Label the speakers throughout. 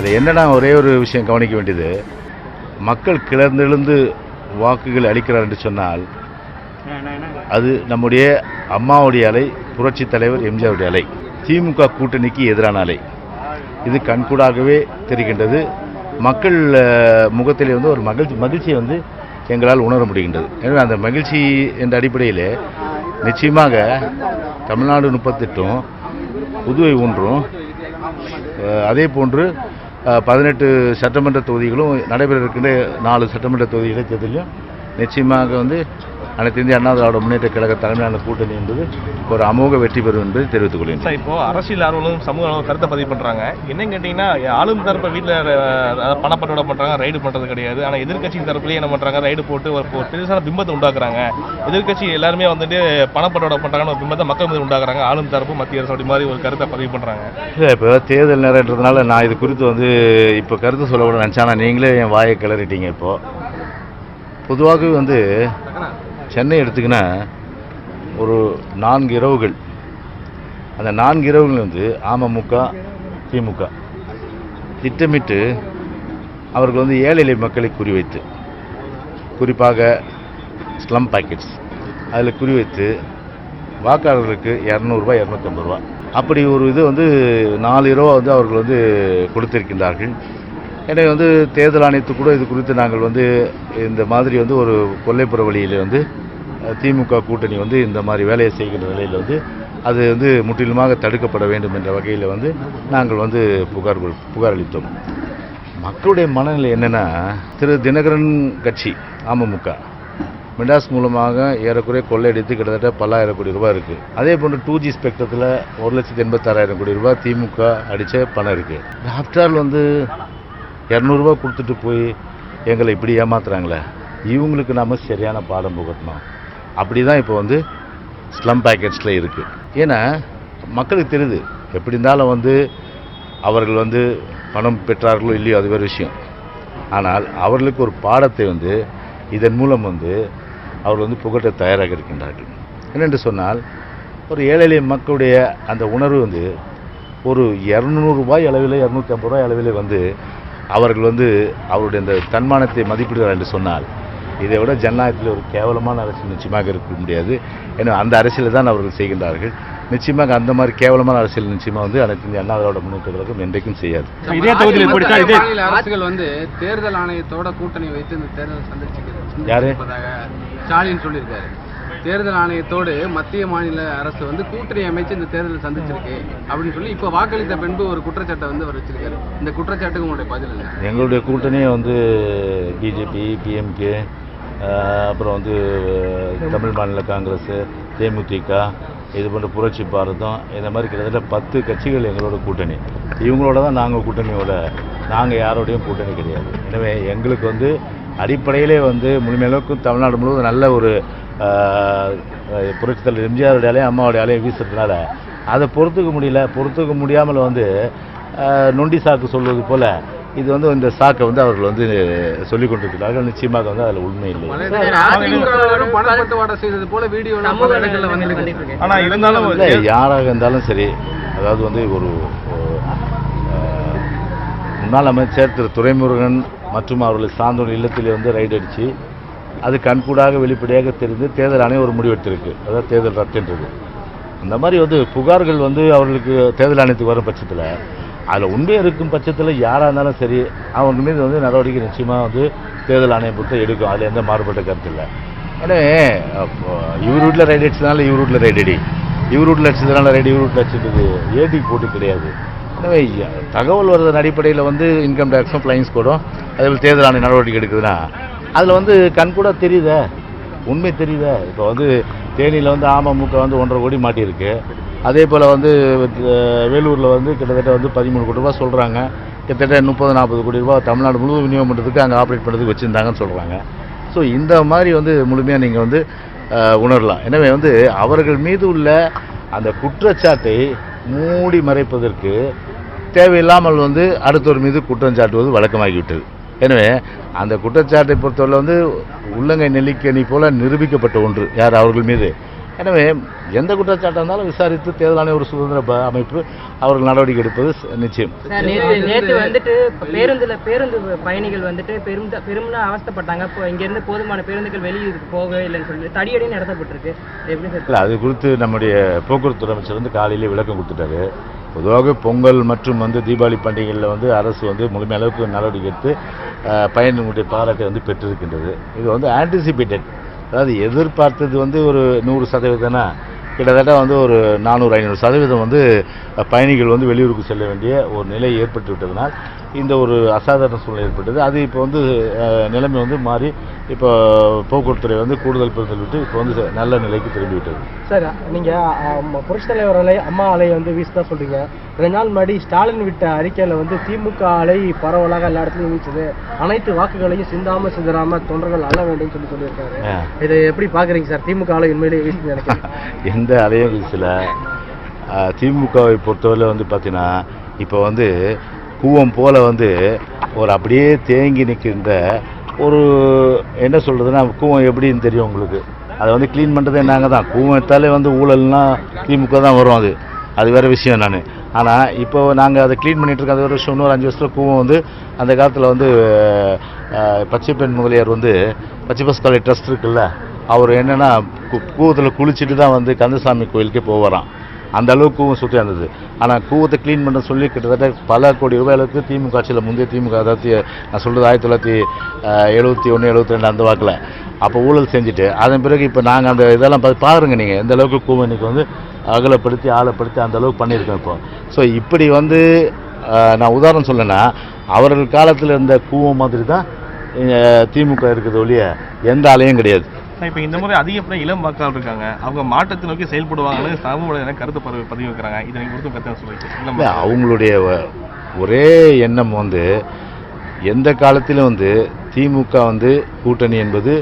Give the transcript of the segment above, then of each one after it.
Speaker 1: இதில் என்னன்னா ஒரே ஒரு விஷயம் கவனிக்க வேண்டியது, மக்கள் கிளர்ந்தெழுந்து வாக்குகள் அளிக்கிறார் என்று சொன்னால் அது நம்முடைய அம்மாவுடைய அலை, புரட்சி தலைவர் எம்ஜிஆருடைய அலை, திமுக கூட்டணிக்கு எதிரான அலை. இது கண்கூடாகவே தெரிகின்றது. மக்கள் முகத்திலே வந்து ஒரு மகிழ்ச்சியை வந்து எங்களால் உணர முடிகின்றது. எனவே அந்த மகிழ்ச்சி என்ற அடிப்படையில் நிச்சயமாக தமிழ்நாடு 38ம் புதுவை 1ம் அதே போன்று 18 சட்டமன்ற தொகுதிகளும் நடைபெற இருக்கின்ற 4 சட்டமன்ற தொகுதி இடைத்தேர்தலையும் நிச்சயமாக வந்து அனைத்து இந்திய அண்ணா திராவிட முன்னேற்ற கழக தலைமையிலான கூட்டணி என்பது ஒரு அமோக வெற்றி பெறும் என்பதை தெரிவித்துக் கொள்கிறேன்.
Speaker 2: சார், இப்போ அரசியல் ஆர்வலும் சமூக ஆர்வலும் கருத்தை பதிவு பண்ணுறாங்க. என்னன்னு கேட்டிங்கன்னா, ஆளும் தரப்பு வீட்டில் பணப்பட்டோட பண்ணுறாங்க, ரைடு பண்ணுறது கிடையாது. ஆனால் எதிர்கட்சியின் தரப்புலேயே என்ன பண்ணுறாங்க, ரைடு போட்டு ஒரு பெருசான பிம்பத்தை உண்டாக்குறாங்க. எதிர்கட்சி எல்லாருமே வந்துட்டு பணப்பட்டோட பண்ணுறாங்கன்னு ஒரு பிம்பத்தை மக்கள் மீது உண்டாக்குறாங்க. ஆளும் தரப்பு மத்திய அரசு அப்படி மாதிரி ஒரு கருத்தை பதிவு பண்ணுறாங்க.
Speaker 1: இல்லை, இப்போ தேர்தல் நேரன்றதுனால நான் இது குறித்து வந்து இப்போ கருத்து சொல்ல கூட நினச்சானா நீங்களே என் வாயை கிளறிட்டீங்க. இப்போது பொதுவாகவே வந்து சென்னை எடுத்துக்கினா ஒரு 4 இரவுகள், அந்த 4 இரவுகள் வந்து அமமுக திமுக திட்டமிட்டு அவர்கள் வந்து ஏழை எளிய மக்களை குறிவைத்து, குறிப்பாக ஸ்லம் பேக்கெட்ஸ் அதில் குறிவைத்து வாக்காளர்களுக்கு 200 ரூபாய் 250 ரூபா அப்படி ஒரு இது வந்து 4 இரவாக வந்து அவர்கள் வந்து கொடுத்திருக்கின்றார்கள். எனவே வந்து தேர்தல் ஆணையத்துக்கு கூட இது குறித்து நாங்கள் வந்து இந்த மாதிரி வந்து ஒரு கொல்லைப்புற வழியில் வந்து திமுக கூட்டணி வந்து இந்த மாதிரி வேலையை செய்கின்ற நிலையில் வந்து அது வந்து முற்றிலுமாக தடுக்கப்பட வேண்டும் என்ற வகையில் வந்து நாங்கள் வந்து புகார் அளித்தோம். மக்களுடைய மனநிலை என்னென்னா, திரு தினகரன் கட்சி அமமுக மெடாஸ் மூலமாக ஏறக்குறைய கொள்ளையடித்து கிட்டத்தட்ட பல்லாயிரம் கோடி ரூபாய் இருக்குது. அதே போன்று 2G ஸ்பெக்ட்ரத்தில் 1,86,000 கோடி ரூபாய் திமுக அடித்த பணம் இருக்குது. ஆஃப்டர் ஆல் வந்து 200 ரூபா கொடுத்துட்டு போய் எங்களை இப்படி ஏமாத்துறாங்களே, இவங்களுக்கு நாம் சரியான பாடம் புகட்டணும். அப்படி தான் இப்போ வந்து ஸ்லம் பேக்கெட்ஸில் இருக்குது. ஏன்னா மக்களுக்கு தெரியுது, எப்படி இருந்தாலும் வந்து அவர்கள் வந்து பணம் பெற்றார்களோ இல்லையோ அது வேறு விஷயம். ஆனால் அவர்களுக்கு ஒரு பாடத்தை வந்து இதன் மூலம் வந்து அவர்கள் வந்து புகட்ட தயாராக இருக்கின்றார்கள். என்னென்று சொன்னால், ஒரு ஏழை எளிய மக்களுடைய அந்த உணர்வு வந்து ஒரு 200 ரூபாய் அளவில் 250 ரூபாய் அளவில் வந்து அவர்கள் வந்து அவருடைய இந்த தன்மானத்தை மதிப்பிடுகிறார் என்று சொன்னால், இதை விட ஜனநாயகத்தில் ஒரு கேவலமான அரசியல் நிச்சயமாக இருக்க முடியாது. ஏன்னா அந்த அரசியலை தான் அவர்கள் செய்கின்றார்கள். நிச்சயமாக அந்த மாதிரி கேவலமான அரசியல் நிச்சயமாக வந்து அனைத்து இந்திய அண்ணா திராவிட முன்னேற்ற கழகம் என்றைக்கும் செய்யாது.
Speaker 3: இதே தொகுதியில் அரசுகள் வந்து தேர்தல் ஆணையத்தோட கூட்டணி வைத்து இந்த தேர்தல் சந்திச்சிருக்காரு.
Speaker 1: யாரு?
Speaker 3: ஸ்டாலின் சொல்லியிருக்காரு, தேர்தல் ஆணையத்தோடு மத்திய மாநில அரசு வந்து கூட்டணி அமைச்சு இந்த தேர்தல் சந்திச்சிருக்கு அப்படின்னு சொல்லி இப்போ வாக்களித்த பின்பு ஒரு குற்றச்சாட்டை வந்து அவர் வச்சிருக்காரு. இந்த குற்றச்சாட்டுக்கு உங்களுடைய பதில் இல்லை?
Speaker 1: எங்களுடைய கூட்டணியை வந்து பிஜேபி, பிஎம்கே, அப்புறம் வந்து தமிழ் மாநில காங்கிரஸ், தேமுதிக, இது போன்ற புரட்சி பாரதம், இந்த மாதிரி கிட்டத்தட்ட 10 கட்சிகள் எங்களோட கூட்டணி. இவங்களோட தான் நாங்கள் கூட்டணியோட, நாங்கள் யாரோடையும் கூட்டணி கிடையாது. எனவே எங்களுக்கு வந்து அடிப்படையிலே வந்து முழுமையளவுக்கு தமிழ்நாடு முழுவதும் நல்ல ஒரு புரட்சி தலைவர் எம்ஜிஆருடைய அலையும் அம்மாவுடைய அலையும் வீசுறதுனால அதை பொறுத்துக்க முடியாமல் வந்து நொண்டி சாக்கு சொல்வது போல் இது வந்து இந்த சாக்கை வந்து அவர்கள் வந்து சொல்லிக் கொண்டிருக்கிறார்கள். நிச்சயமாக வந்து அதில் உண்மை இல்லை. யாராக இருந்தாலும் சரி, அதாவது வந்து ஒரு முன்னாள் அமைச்சர் திரு துரைமுருகன் மற்றும் அவர்களை சார்ந்தோர் இல்லத்தில் வந்து ரைடு அடித்து அது கண்கூடாக வெளிப்படையாக தெரிந்து தேர்தல் ஆணையம் ஒரு முடிவெடுத்திருக்கு. அதாவது தேர்தல் ரத்துன்றது. அந்த மாதிரி வந்து புகார்கள் வந்து அவர்களுக்கு தேர்தல் ஆணையத்துக்கு வரும் பட்சத்தில் அதில் உண்மை இருக்கும் பட்சத்தில் யாராக இருந்தாலும் சரி அவங்க மீது வந்து நடவடிக்கை நிச்சயமாக வந்து தேர்தல் ஆணையம் பொறுத்த எடுக்கும். அதில் எந்த மாறுபட்ட கருத்து இல்லை. எனவே இவர் வீட்டில் ரைடு அடிச்சதுனால இவர் வீட்டில் ரைடு அடி, இவர் வீட்டில் அடிச்சதுனால ரைடு இவர் வீட்டில் அடிச்சதுக்கு ஏடிக்கு போட்டு கிடையாது. எனவே தகவல் வருவதன் அடிப்படையில் வந்து இன்கம் டேக்ஸும் ஃப்ளைங் ஸ்குவாடும் அதேபோல் தேர்தல் ஆணையம் நடவடிக்கை எடுக்குதுன்னா அதில் வந்து கண்கூட தெரியுதே, உண்மை தெரியுதே. இப்போ வந்து தேனியில் வந்து அமமுக வந்து 1.5 கோடி மாட்டியிருக்கு. அதே போல் வந்து வேலூரில் வந்து கிட்டத்தட்ட வந்து 13 கோடி ரூபா சொல்கிறாங்க. கிட்டத்தட்ட 30-40 கோடி ரூபா தமிழ்நாடு முழுவதும் விநியோகம் பண்ணுறதுக்கு அங்கே ஆப்ரேட் பண்ணுறதுக்கு வச்சுருந்தாங்கன்னு சொல்கிறாங்க. ஸோ இந்த மாதிரி வந்து முழுமையாக நீங்கள் வந்து உணரலாம். எனவே வந்து அவர்கள் மீது உள்ள அந்த குற்றச்சாட்டை மூடி மறைப்பதற்கு தேவையில்லாமல் வந்து அடுத்தவர் மீது குற்றம் சாட்டுவது வழக்கமாகிவிட்டது. எனவே அந்த குற்றச்சாட்டை பொறுத்தவரை வந்து உள்ளங்கை நெல்லிக்கனி போல நிரூபிக்கப்பட்ட ஒன்று யார் அவர்கள் மீது. எனவே எந்த குற்றச்சாட்டாக இருந்தாலும் விசாரித்து தேர்தல் ஆணைய ஒரு சுதந்திர அமைப்பு அவர்கள் நடவடிக்கை எடுப்பது நிச்சயம்.
Speaker 4: நேற்று வந்துட்டு பேருந்து பயணிகள் வந்துட்டு பெரும்னா அவஸ்தைப்பட்டாங்க. இப்போ இங்கேருந்து போதுமான பேருந்துகள் வெளியூருக்கு போகவே இல்லைன்னு சொல்லி தடியடின்னு நடத்தப்பட்டிருக்கு. எப்படி சார்?
Speaker 1: இல்லை, அது குறித்து நம்முடைய போக்குவரத்து அமைச்சர் வந்து காலையிலே விளக்கம் கொடுத்துட்டாரு. பொதுவாக பொங்கல் மற்றும் தீபாவளி பண்டிகைகளில் அரசு முழுமைய அளவுக்கு நடவடிக்கை எடுத்து பயணிகளுடைய பாராட்டை பெற்றிருக்கின்றது. இது ஆன்டிசிபேட்டட், அதாவது எதிர்பார்த்தது ஒரு 100%. கிட்டத்தட்ட ஒரு 400-500% பயணிகள் வெளியூருக்கு செல்ல வேண்டிய ஒரு நிலை ஏற்பட்டு விட்டதனால் இந்த ஒரு அசாதாரண சூழ்நிலை ஏற்பட்டது. அது இப்போ நிலைமை மாறி இப்போ போக்குவரத்துறை கூடுதல் பெறுதல் விட்டு இப்போ நல்ல நிலைக்கு திரும்பி விட்டது.
Speaker 5: சார், நீங்கள் புரட்சித் தலைவர் அலை அம்மா அலை வீசுதான் சொல்கிறீங்க. 2 நாள் முன்னாடி ஸ்டாலின் விட்ட அறிக்கையில் திமுக அலை பரவலாக எல்லா இடத்துலையும் வீசுது, அனைத்து வாக்குகளையும் சிந்தாம தொண்டர்கள் அள்ள வேண்டும் சொல்லியிருக்காரு. இதை எப்படி பார்க்குறீங்க சார்? திமுக அலை உண்மையிலேயே வீசுது நினைக்கிறேன்.
Speaker 1: எந்த அலையும் வீசல. திமுகவை பொறுத்தவரை பார்த்தீங்கன்னா இப்போ கூவம் போல ஒரு அப்படியே தேங்கி நிற்கின்ற ஒரு என்ன சொல்கிறதுன்னா, கூவம் எப்படின்னு தெரியும் உங்களுக்கு. அதை க்ளீன் பண்ணுறதே நாங்கள் தான். கூவம் எடுத்தாலே ஊழல்னால் திமுக தான் வரும். அது வேறு விஷயம். ஆனால் இப்போ நாங்கள் அதை க்ளீன் பண்ணிகிட்ருக்கோம். அது ஒரு வருஷம், இன்னொரு 5 வருஷத்தில் கூவம் அந்த காலத்தில் பச்சைப்பெண் முதலியார் பச்சைப்பசுத்தாலை ட்ரஸ்ட் இருக்குல்ல, அவர் என்னென்னா கூவத்தில் குளிச்சுட்டு தான் கந்தசாமி கோயிலுக்கே போவாராம். அந்த அளவுக்கு கூவம் சுற்றி இருந்தது. ஆனால் கூவத்தை க்ளீன் பண்ண சொல்லி கிட்டத்தட்ட பல கோடி ரூபாய் அளவுக்கு திமுக ஆட்சியில் முந்தைய திமுக, அதாவது நான் சொல்கிறது 1971, 72 அந்த வாக்கில் அப்போ ஊழல் செஞ்சுட்டு அதன் பிறகு இப்போ நாங்கள் அந்த இதெல்லாம் பாருங்கள் நீங்கள் எந்த அளவுக்கு கூவம் இன்றைக்கி அகலப்படுத்தி ஆழப்படுத்தி அந்த அளவுக்கு பண்ணியிருக்கோம் இப்போ. ஸோ இப்படி நான் உதாரணம் சொல்லலைன்னா அவர்கள் காலத்தில் இருந்த கூவம் மாதிரி தான் திமுக இருக்கிறது ஒழிய எந்த ஆலையும் கிடையாது.
Speaker 2: இப்போ இந்த முறை அதிகப்படியாக இளம் வாக்காளர் இருக்காங்க, அவங்க மாற்றத்தை நோக்கி செயல்படுவாங்கன்னு சமூக கருத்து பதிவு வைக்கிறாங்க. இதை நீங்கள் கொடுத்து கருத்து சொல்லிட்டு
Speaker 1: அவங்களுடைய ஒரே எண்ணம் எந்த காலத்திலும் திமுக கூட்டணி என்பது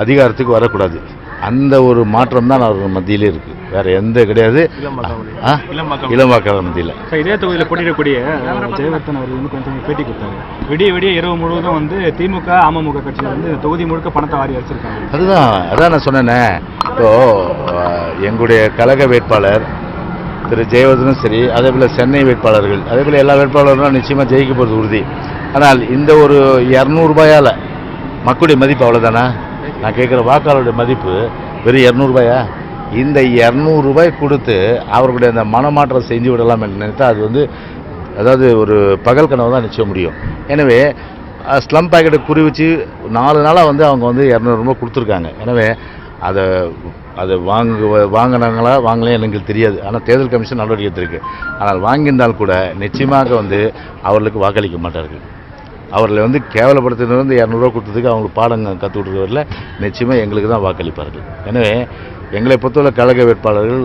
Speaker 1: அதிகாரத்துக்கு வரக்கூடாது. அந்த ஒரு மாற்றம் தான் அவர்கள் மத்தியிலே இருக்குது, வேற எந்த கிடையாது. இளம் வாக்காளர் மத்தியில்
Speaker 5: இதே தொகுதியில் போட்டியிடக்கூடிய ஜெயவர்தன் அவர்கள் கொஞ்சம் பேட்டி கொடுத்தாரு. விடிய இரவு முழுவதும் திமுக அமமுக கட்சியில் தொகுதி முழுக்க பணத்தை வாரி அடிச்சிருக்காங்க.
Speaker 1: அதான் நான் சொன்னேனே. இப்போ எங்களுடைய கழக வேட்பாளர் திரு ஜெயவர்தனும் சரி, அதே போல் சென்னை வேட்பாளர்கள், அதே போல் எல்லா வேட்பாளர்களும் நிச்சயமாக ஜெயிக்க போகிறது உறுதி. ஆனால் இந்த ஒரு 200 ரூபாயால் மக்களுடைய மதிப்பு அவ்வளோதானா? நான் கேட்குற வாக்காளருடைய மதிப்பு வெறும் 200 ரூபாயா? இந்த 200 ரூபாய் கொடுத்து அவர்களுடைய அந்த மனமாற்றம் செஞ்சு விடலாம் என்று நினைத்தா அது அதாவது ஒரு பகல் கனவு தான் நிச்சயம் முடியும். எனவே ஸ்லம் பேக்கெட்டை குறி வச்சு 4 நாளாக அவங்க 200 ரூபாய் கொடுத்துருக்காங்க. எனவே அதை வாங்கினாங்களா வாங்கலையே எனக்கு தெரியாது. ஆனால் தேர்தல் கமிஷன் நடவடிக்கை எடுத்திருக்கு. ஆனால் வாங்கியிருந்தால் கூட நிச்சயமாக அவர்களுக்கு வாக்களிக்க மாட்டார்கள். அவர்களை கேவலப்படுத்தினது 200 ரூபா கொடுத்ததுக்கு அவங்களுக்கு பாடம் கற்றுக் கொடுக்குறவரில் நிச்சயமாக எங்களுக்கு தான் வாக்களிப்பார்கள். எனவே எங்களை பொறுத்தவரை கழக வேட்பாளர்கள்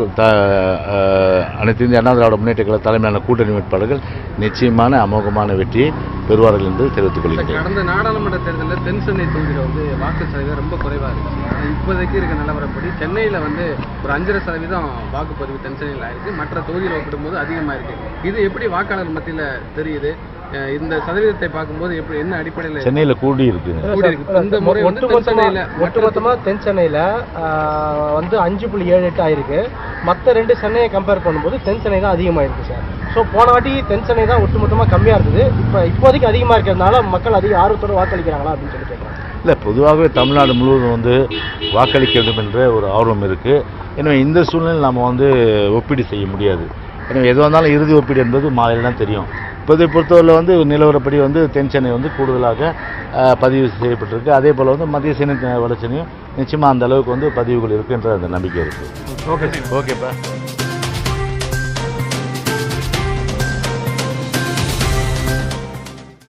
Speaker 1: அனைத்து இந்திய அண்ணா திராவிட முன்னேற்ற கழக தலைமையான கூட்டணி வேட்பாளர்கள் நிச்சயமான அமோகமான வெற்றியை பெறுவார்கள் என்று தெரிவித்துக் கொள்கிறேன்.
Speaker 3: கடந்த நாடாளுமன்ற தேர்தலில் தென் சென்னை தொகுதியில் வாக்கு சதவீதம் ரொம்ப குறைவாக இருக்குது. இப்போதைக்கு இருக்க நிலவரப்படி சென்னையில் ஒரு 5.5% வாக்குப்பதிவு தென் சென்னையில் ஆயிருக்கு. மற்ற தொகுதியில் ஒப்பிடும்போது அதிகமாக இருக்குது. இது எப்படி வாக்காளர் மத்தியில் தெரியுது? இந்த சதவீதத்தை பார்க்கும்போது எப்படி என்ன அடிப்படையில்
Speaker 1: சென்னையில் கூடி இருக்கு?
Speaker 3: இந்த முறை
Speaker 5: ஒட்டுமொத்தமாக தென் சென்னையில் 5.78 ஆயிருக்கு. மற்ற 2 சென்னையை கம்பேர் பண்ணும்போது தென் சென்னை தான் அதிகமாக இருக்குது சார். ஸோ போன வாட்டி தென் சென்னை தான் ஒட்டுமொத்தமாக கம்மியாக இருந்தது. இப்போதைக்கு அதிகமாக இருக்கிறதுனால மக்கள் அதிக ஆர்வத்தோடு வாக்களிக்கிறாங்களா அப்படின்னு சொல்லி கேட்குறாங்க.
Speaker 1: இல்லை, பொதுவாகவே தமிழ்நாடு முழுவதும் வாக்களிக்க வேண்டும் என்ற ஒரு ஆர்வம் இருக்குது. எனவே இந்த சூழ்நிலையில் நம்ம ஒப்பீடு செய்ய முடியாது. எனவே எதுவாக இருந்தாலும் இறுதி ஒப்பீடு என்பது மாலையில் தான் தெரியும். இப்போதை பொறுத்தவரை நிலவரப்படி தென் சென்னை கூடுதலாக பதிவு செய்யப்பட்டிருக்கு. அதே போல் மத்திய சென்னை வட சென்னையும் நிச்சயமாக அந்த அளவுக்கு பதிவுகள் இருக்குன்ற அந்த நம்பிக்கை இருக்குது.
Speaker 5: ஓகே,
Speaker 1: ஓகேப்பா.